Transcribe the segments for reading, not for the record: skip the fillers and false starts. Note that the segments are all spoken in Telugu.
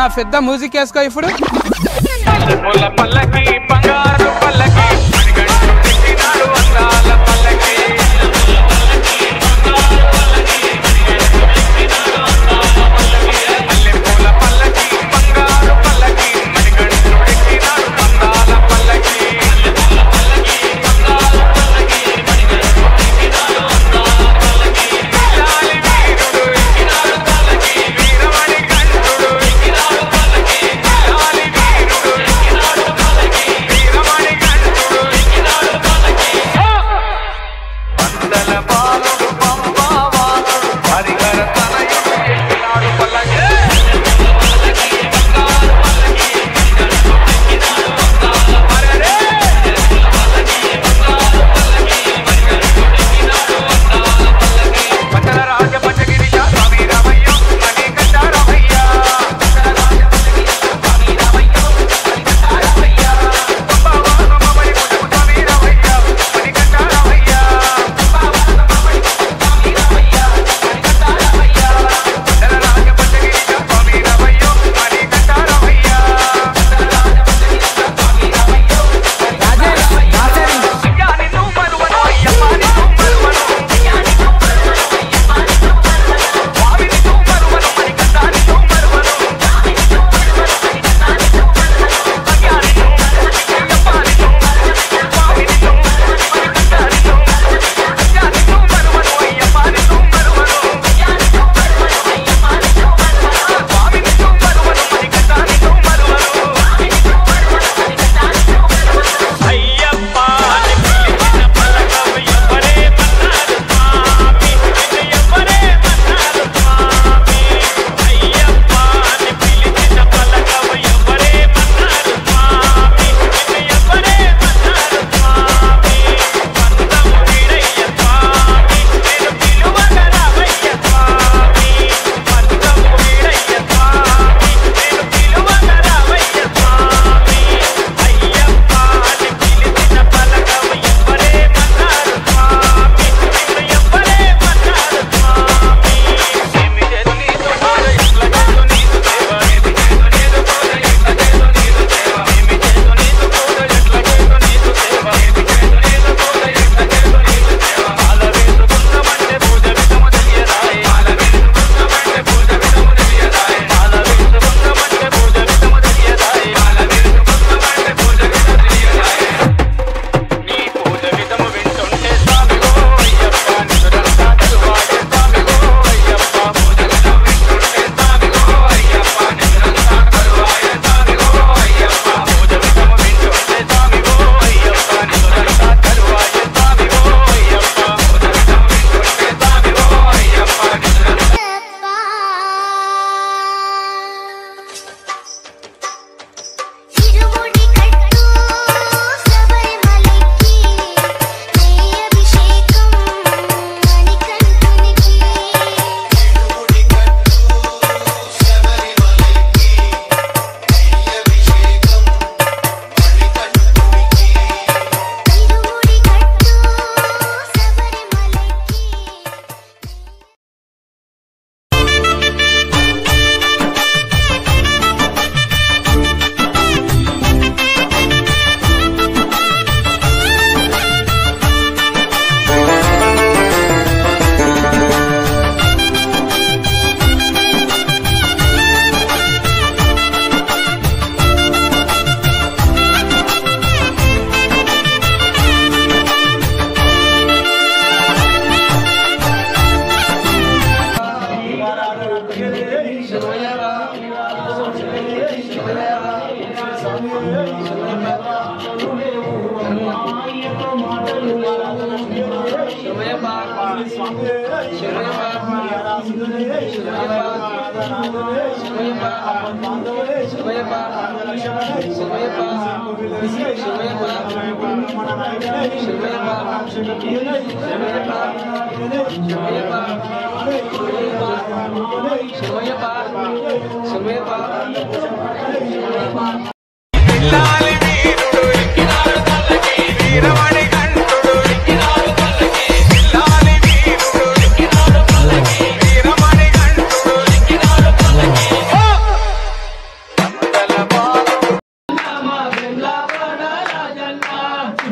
అన్న పెద్ద మ్యూజిక్ వేసుకో ఇప్పుడు.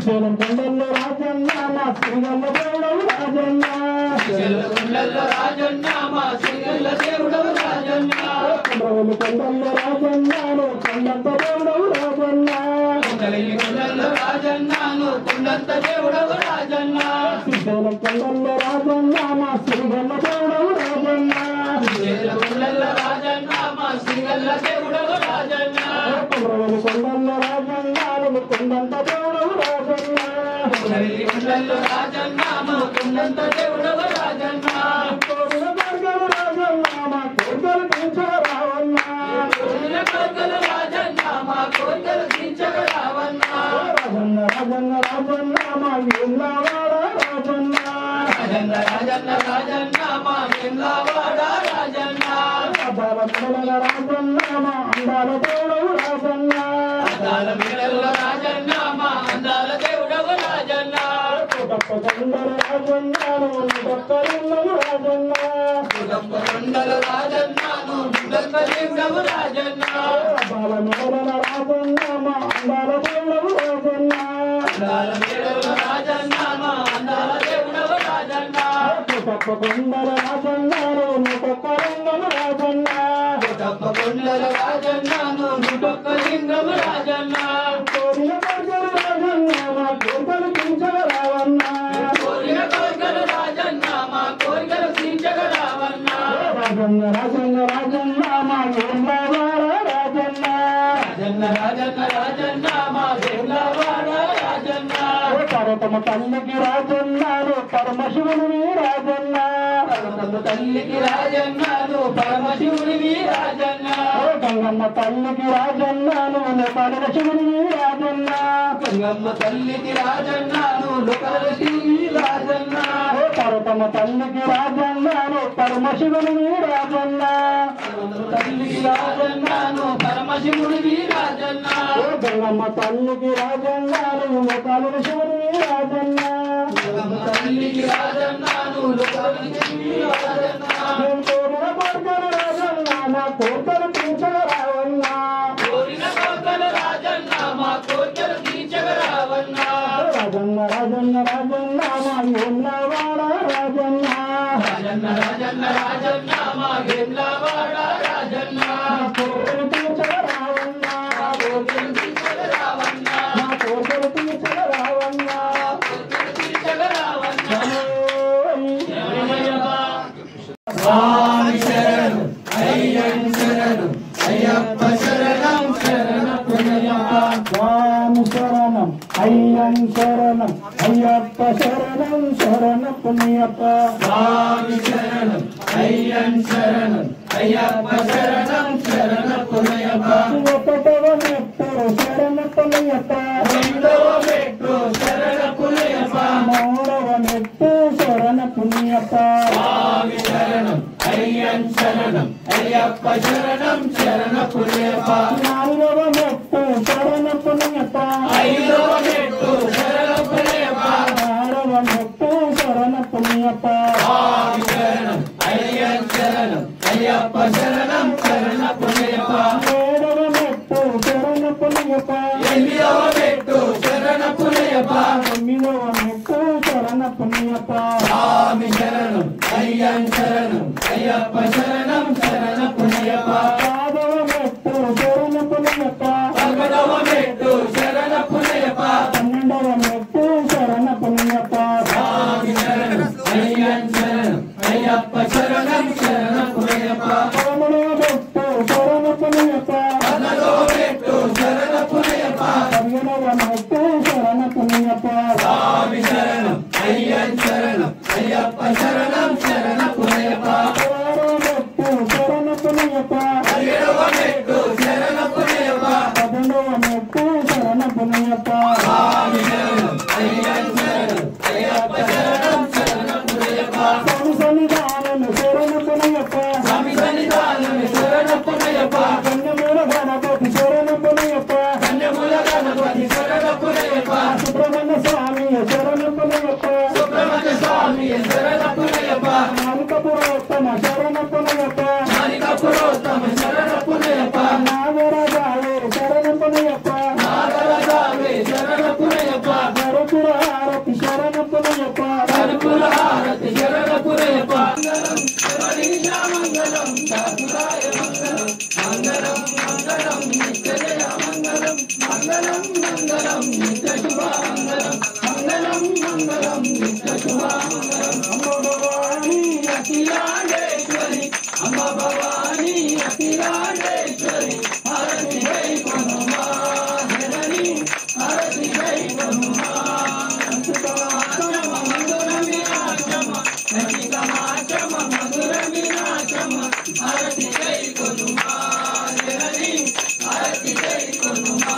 శ్రీశైలం కొండల్లో రాజన్న మా శ్రీగల్ల దేవుడవు రాజన్న శ్రీశైలం కొండల్లో రాజన్న మా శ్రీగల్ల దేవుడవు రాజన్న కొండవల్లి కొండల్లో రాజన్నాను కొండంత దేవుడవు రాజన్న కొండవల్లి కొండల్లో రాజన్నాను కొండంత దేవుడవు రాజన్న శ్రీశైలం కొండల్లో రాజన్న మా శ్రీగల్ల దేవుడవు రాజన్న శ్రీశైలం కొండల్లో రాజన్న మా శ్రీగల్ల దేవుడవు రాజన్న కొండవల్లి కొండల్లో రాజన్నాను కొండంత దేవుడవు రాజన్న కొండవల్లి కొండల్లో రాజన్న మా కొండంత దేవుడవు రాజన్న కోరిన మార్గాలు రాజన్న మా కోరికలు తీర్చరావన్న కోరిన కోరికలు రాజన్న మా కోరికలు తీర్చగరావన్న రాజన్న రాజన్న రాజన్న మా ఎల్లవాడ రాజన్న రాజన్న రాజన్న రాజన్న మా వెంగవాడ రాజన్న అదాల మెడల రాజన్న మా అందాల దేవుడవు రాజన్న అందాల మెడల రాజన్న మా అందాల దేవుడవు రాజన్న కోటప్ప కొండల రాజన్నాను కొత్తలిల్లము రాజన్న కుటుంబ కొండల రాజన్నాను ముగ్గ దేవుడవు రాజన్న అదాల మెడల రాజన్న మా అందాల దేవుడవు రాజన్న అందాల మెడల రాజన్న మా అందాల దేవుడవు రాజన్న కోటప్ప కొండల రాజన్నాను కొత్తలిల్లము రాజన్న కుటుంబ కొండల రాజన్నాను ముగ్గ లింగము రాజన్న కోరిన కోరికలు రాజన్న మా కోరికలు తీర్చరావన్న కోరిన కోరికలు రాజన్న మా కోరికలు తీర్చగరావన్న రాజన్న రాజన్న రాజన్న మా ఎల్లవాడ రాజన్న రాజన్న రాజన్న రాజన్న మా వెంగవాడ రాజన్న పర్వతమ తల్లికి రాజన్నాను పరమశివుని రాజన్న పర్వతము తల్లికి రాజన్నాను పరమశివుడివి రాజన్న గంగమ్మ తల్లికి రాజన్నాను పరమశివుని రాజన్న గంగమ్మ తల్లికి రాజన్నాను లోకలశివుని రాజన్న పర్వతమ తల్లికి రాజన్నాను పరమశివుని రాజన్న పర్వతము తల్లికి రాజన్నాను పరమశివుడివి రాజన్న గంగమ్మ తల్లికి రాజన్నాను పరమశివుని రాజన్న గంగమ్మ తల్లికి రాజన్నాను లోకలశివుని రాజన్న కోరిన కోరికలు రాజన్న మా కోరికలు తీర్చరావన్న కోరిన కోరికలు రాజన్న మా కోరికలు తీర్చగరావన్న రాజన్న రాజన్న రాజన్న మా ఎల్లవాడ రాజన్న రాజన్న రాజన్న రాజన్న మా వెంగవాడ రాజన్న కోరికలు తీర్చరావన్న కోరికలు తీర్చగరావన్న మా కోరికలు తీర్చరావన్న కోరికలు తీర్చగరావన్న స్వామి శరణు అయ్యన్ శరణు అయ్యప్ప శరణం శరణమయ్యప్ప స్వామి శరణం అయ్యన్ శరణం అయ్యప్ప శరణం శరణ పుణ్యప్ప స్వామి శరణం అయ్యన్ శరణం అయ్యప్ప శరణం శరణమయ్యప్ప ఒకటవ మెట్టు శరణ పుణ్యప్ప రెండవ మెట్టు శరణమయ్యప్ప మూడవ మెట్టు శరణ పుణ్యప్ప స్వామి శరణం అయ్యన్ శరణం అయ్యప్ప శరణం శరణమయ్యప్ప నాలుగవ మెట్టు శరణ పుణ్యప్ప ఐదవ మెట్టు శరణమయ్యప్ప ఆరవ మెట్టు శరణ పుణ్యప్ప స్వామి శరణం అయ్యన్ శరణం అయ్యప్ప శరణం శరణమయ్యప్ప ఏడవ మెట్టు శరణ పుణ్యప్ప ఎనిమిదవ మెట్టు శరణమయ్యప్ప తొమ్మిదవ మెట్టు శరణ పుణ్యప్ప స్వామి శరణం అయ్యన్ శరణం అయ్యప్ప శరణం శరణమయ్యప్ప పదవ మెట్టు శరణ పుణ్యప్ప పదవ మెట్టు శరణమయ్యప్ప పన్నెండవ మెట్టు శరణ పుణ్యప్ప స్వామి శరణం అయ్యన్ శరణం అయ్యప్ప శరణం శరణమయ్యప్ప పదమూడవ మెట్టు శరణ పుణ్యప్ప పదవ మెట్టు శరణమయ్యప్ప పదిహేనవ మెట్టు శరణ పుణ్యప్ప స్వామి శరణం అయ్యన్ శరణం అయ్యప్ప శరణం శరణమయ్యప్ప పదహారవ మెట్టు శరణ పుణ్యప్ప పదిహేడవ మెట్టు శరణమయ్యప్ప పన్నెండవ మెట్టు శరణ పుణ్యప్ప స్వామి శరణం అయ్యన్ శరణం అయ్యప్ప శరణం శరణమయ్యప్ప స్వామి సన్నిధానము శరణ పుణ్యప్ప స్వామి సన్నిధానం శరణమయ్యప్ప కన్యమూల గణపతి శరణ పుణ్యప్ప కన్యమూల గణపతి శరణమయ్యప్ప సుబ్రహ్మణ్య స్వామి శరణ పుణ్యప్ప సుబ్రహ్మణ్య స్వామి శరణమయ్యప్ప మాలికపురోత్తమ శరణ పుణ్యప్ప మాలిక పురోత్తమ శరణమయ్యప్ప నాగరాజావే శరణ పుణ్యప్ప నాగరాజావే శరణమయ్యప్ప శరణ మంగళం మంగళం నిత్య శుభమంగళం మంగళం మంగళం నిత్య శుభమంగళం అమ్మ భవాని అఖిలాండేశ్వరి అమ్మ భవాని అఖిలాండేశ్వరి హారతి జై హనుమా జనని హారతి జై హనుమా మధుర మీనాక్షమ నచికమాచమ మధుర మీనాక్షమ హారతి జై హనుమా జనని హారతి జై హనుమా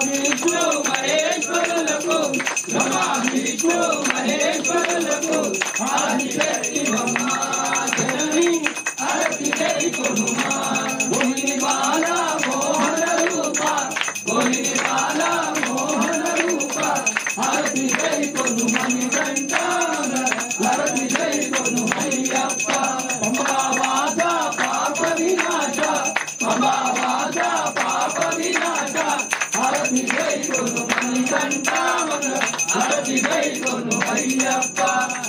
విష్ణు మహేశ్వరులకు రమా విష్ణు మహేశ్వరులకు హారతి జై హనుమా జనని హారతి జై హనుమా మోహిని బాలా మోహన రూప మోహిని బాలా మోహన రూప హారతి జై హనుమని కంఠ హారతి జై హనుమయ్యప్ప పంబావాస పాప వినాశ పంబావాస పాప వినాశ హారతి జై హనుమని కంఠ హారతి జై హనుమయ్యప్ప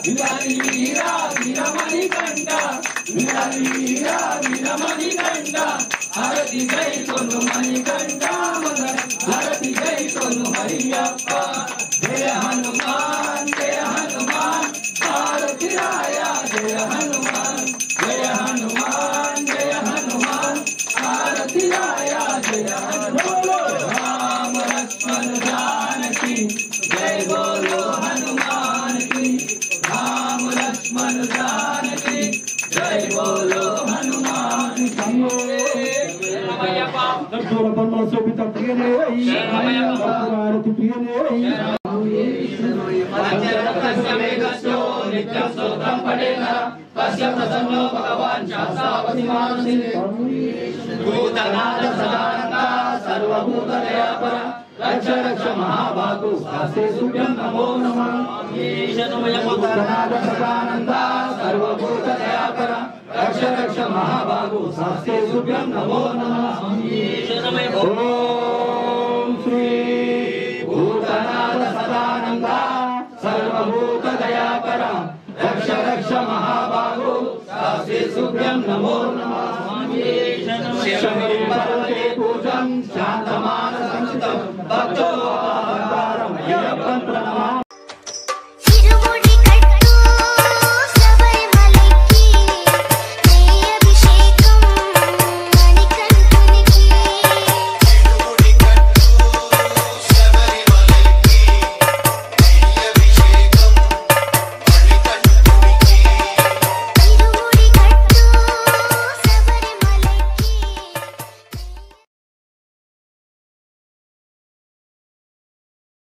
విలాలి వీరా వీరమణి కంఠ విలాలి వీరా వీరమణి కంఠ హారతి జై హనుమని కంఠ హారతి జై హనుమయ్యప్ప జయ హనుమాన్ హారతి రాయ జయ హనుమాన్ జయ హనుమాన్ హారతి రాయ జయ హనుమాన్ రామ లక్ష్మణ జానకి జయ బోలో హనుమాన్ కి రామ లక్ష్మణ జానకి జయ బోలో హనుమాన్ కర్పూర బొమ్మల శోభిత ప్రియనే హారతి ప్రియనే నిత్యం స్తోత్రం పడేన కశ్య ప్రసన్నో భగవాన్ శాస్త్రావతి మానసి భూతనాథ సదానంద సర్వభూత దయాపర రక్ష రక్ష మహాబాహు శాస్త్రే సుభ్యం నమో నమః భూతనాథ సదానంద సర్వభూత దయాపర రక్ష రక్ష మహాబాహు శాస్త్రే సుభ్యం నమో నమః ఓం శ్రీ భూతనాథ సదానంద సర్వభూత దయాపర రక్ష రక్ష మహాబాహు శాస్త్రే సుభ్యం నమో నమః శంకరం పర్వతే పూజం శాంతమానసం